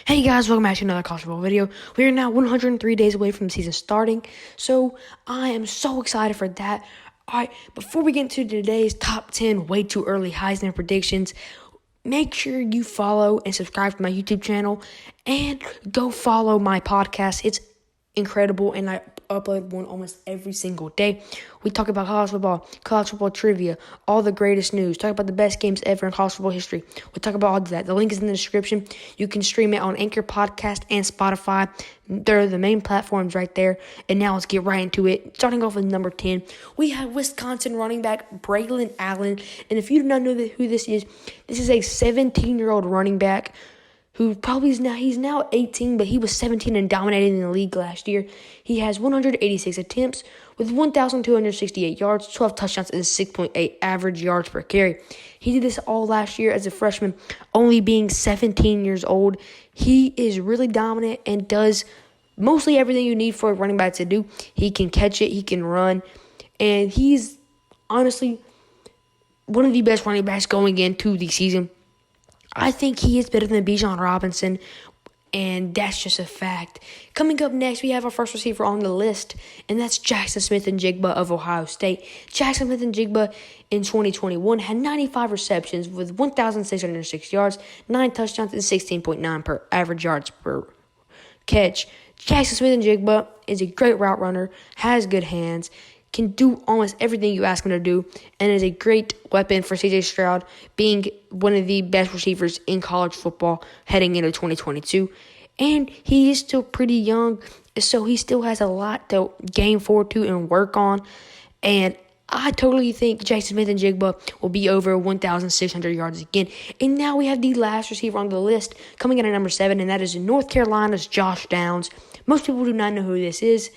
Hey guys, welcome back to another college football video. We are now 103 days away from the season starting, so I am so excited for that. Alright, before we get into today's top 10 way too early Heisman predictions, make sure you follow and subscribe to my YouTube channel, and go follow my podcast. It's incredible, and I upload one almost every single day. We talk about college football trivia, all the greatest news, talk about the best games ever in college football history. We talk about all of that. The link is in the description. You can stream it on Anchor Podcast and Spotify. They're the main platforms right there. And now let's get right into it. Starting off with number 10, we have Wisconsin running back Braylon Allen. And if you do not know who this is a 17-year-old running back who he's now 18, but he was 17 and dominated in the league last year. He has 186 attempts with 1,268 yards, 12 touchdowns, and 6.8 average yards per carry. He did this all last year as a freshman, only being 17 years old. He is really dominant and does mostly everything you need for a running back to do. He can catch it, he can run, and he's honestly one of the best running backs going into the season. I think he is better than Bijan Robinson, and that's just a fact. Coming up next, we have our first receiver on the list, and that's Jackson Smith-Njigba of Ohio State. Jackson Smith-Njigba in 2021 had 95 receptions with 1,606 yards, 9 touchdowns, and 16.9 per average yards per catch. Jackson Smith-Njigba is a great route runner, has good hands, can do almost everything you ask him to do, and is a great weapon for C.J. Stroud, being one of the best receivers in college football heading into 2022. And he is still pretty young, so he still has a lot to gain forward to and work on. And I totally think Jackson Smith-Njigba will be over 1,600 yards again. And now we have the last receiver on the list coming in at number 7, and that is North Carolina's Josh Downs. Most people do not know who this is.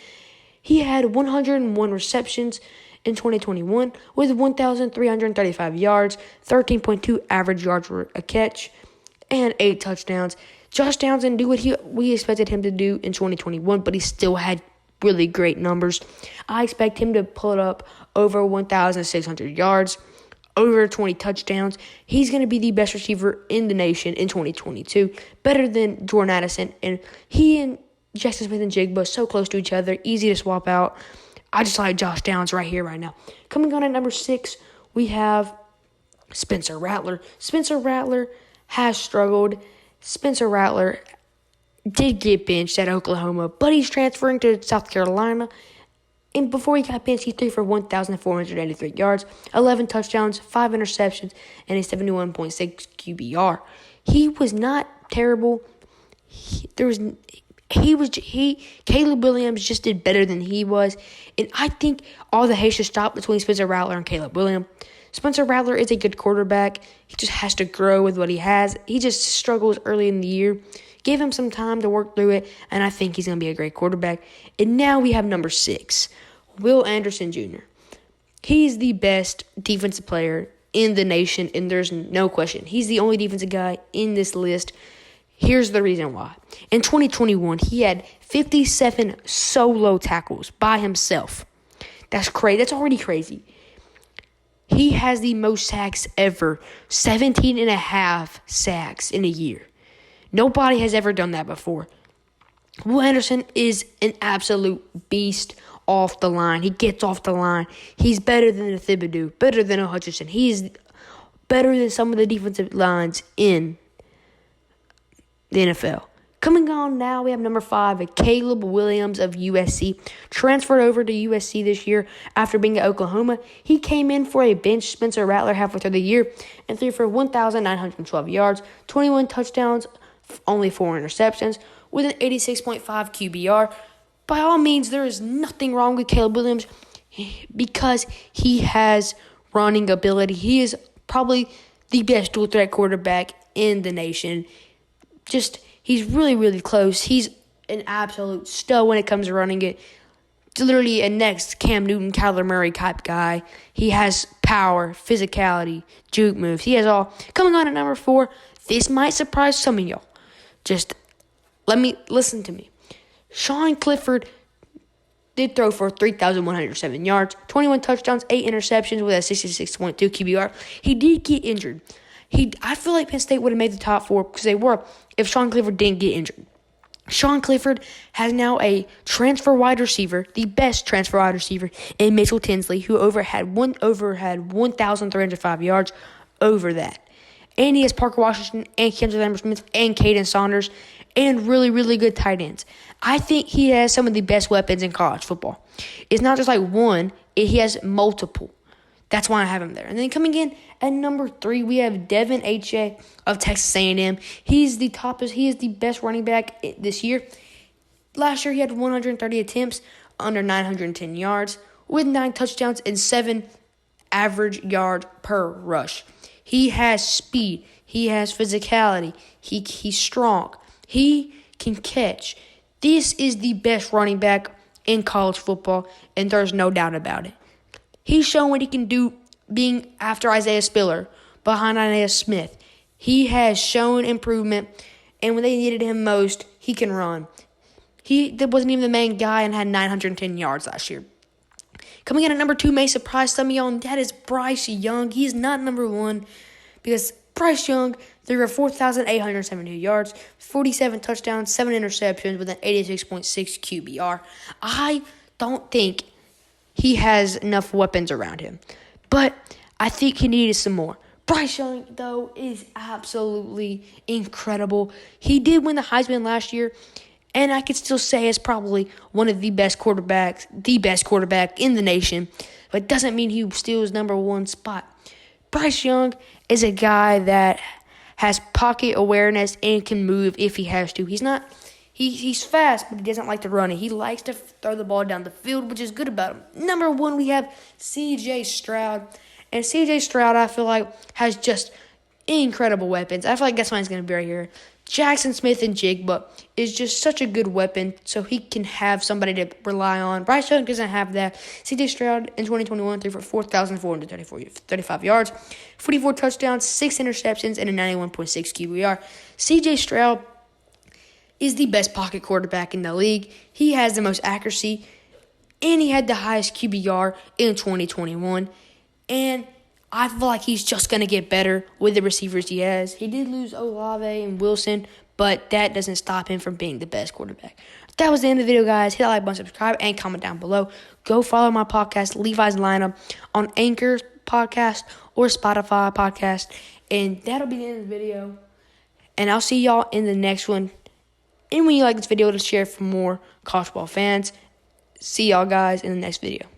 He had 101 receptions in 2021 with 1,335 yards, 13.2 average yards per a catch, and 8 touchdowns. Josh Downs didn't do what we expected him to do in 2021, but he still had really great numbers. I expect him to pull up over 1,600 yards, over 20 touchdowns. He's going to be the best receiver in the nation in 2022, better than Jordan Addison, and he and Jackson Smith-Njigba so close to each other, easy to swap out. I just like Josh Downs right here, right now. Coming on at number 6, we have Spencer Rattler. Spencer Rattler has struggled. Spencer Rattler did get benched at Oklahoma, but he's transferring to South Carolina. And before he got benched, he threw for 1,483 yards, 11 touchdowns, 5 interceptions, and a 71.6 QBR. He was not terrible. Caleb Williams just did better than he was. And I think all the hate should stop between Spencer Rattler and Caleb Williams. Spencer Rattler is a good quarterback. He just has to grow with what he has. He just struggles early in the year. Give him some time to work through it, and I think he's going to be a great quarterback. And now we have number 6, Will Anderson Jr. He's the best defensive player in the nation, and there's no question. He's the only defensive guy in this list. Here's the reason why. In 2021, he had 57 solo tackles by himself. That's crazy. That's already crazy. He has the most sacks ever, 17 and a half sacks in a year. Nobody has ever done that before. Will Anderson is an absolute beast off the line. He gets off the line. He's better than a Thibodeau, better than a Hutchinson. He's better than some of the defensive lines in the NFL. Coming on now, we have number 5, Caleb Williams of USC. Transferred over to USC this year after being at Oklahoma. He came in for a bench Spencer Rattler halfway through the year and threw for 1,912 yards, 21 touchdowns, only 4 interceptions, with an 86.5 QBR. By all means, there is nothing wrong with Caleb Williams because he has running ability. He is probably the best dual-threat quarterback in the nation. He's really, really close. He's an absolute stud when it comes to running it. It's literally a next Cam Newton, Kyler Murray type guy. He has power, physicality, juke moves. He has all. Coming on at number 4, this might surprise some of y'all. Just listen to me. Sean Clifford did throw for 3,107 yards, 21 touchdowns, 8 interceptions with a 66.2 QBR. He did get injured. I feel like Penn State would have made the top 4 because they were if Sean Clifford didn't get injured. Sean Clifford has now a transfer wide receiver, the best transfer wide receiver, in Mitchell Tinsley, who had 1,305 yards over that. And he has Parker Washington and Kendrick Lamar-Smith and Caden Saunders and really, really good tight ends. I think he has some of the best weapons in college football. It's not just like one, he has multiple. That's why I have him there. And then coming in at number 3, we have Devin H.A. of Texas A&M. He is the best running back this year. Last year, he had 130 attempts, under 910 yards, with 9 touchdowns and 7 average yards per rush. He has speed. He has physicality. He's strong. He can catch. This is the best running back in college football, and there's no doubt about it. He's shown what he can do being after Isaiah Spiller, behind Isaiah Smith. He has shown improvement, and when they needed him most, he can run. He wasn't even the main guy and had 910 yards last year. Coming in at number 2 may surprise some of y'all, and that is Bryce Young. He's not number 1 because Bryce Young threw for 4,872 yards, 47 touchdowns, 7 interceptions with an 86.6 QBR. I don't think he has enough weapons around him, but I think he needed some more. Bryce Young, though, is absolutely incredible. He did win the Heisman last year, and I could still say is probably one of the best quarterbacks, the best quarterback in the nation, but it doesn't mean he steals number 1 spot. Bryce Young is a guy that has pocket awareness and can move if he has to. He's fast, but he doesn't like to run it. He likes to throw the ball down the field, which is good about him. Number 1, we have C.J. Stroud. And C.J. Stroud, I feel like, has just incredible weapons. I feel like that's why he's going to be right here. Jackson Smith and Jigba is just such a good weapon, so he can have somebody to rely on. Bryce Young doesn't have that. C.J. Stroud in 2021 threw for 4,435 yards, 44 touchdowns, 6 interceptions, and a 91.6 QBR. C.J. Stroud is the best pocket quarterback in the league. He has the most accuracy, and he had the highest QBR in 2021. And I feel like he's just going to get better with the receivers he has. He did lose Olave and Wilson, but that doesn't stop him from being the best quarterback. That was the end of the video, guys. Hit that like button, subscribe, and comment down below. Go follow my podcast, Levi's Lineup, on Anchor Podcast or Spotify Podcast. And that'll be the end of the video. And I'll see y'all in the next one. And when you like this video, to share for more college football fans. See y'all guys in the next video.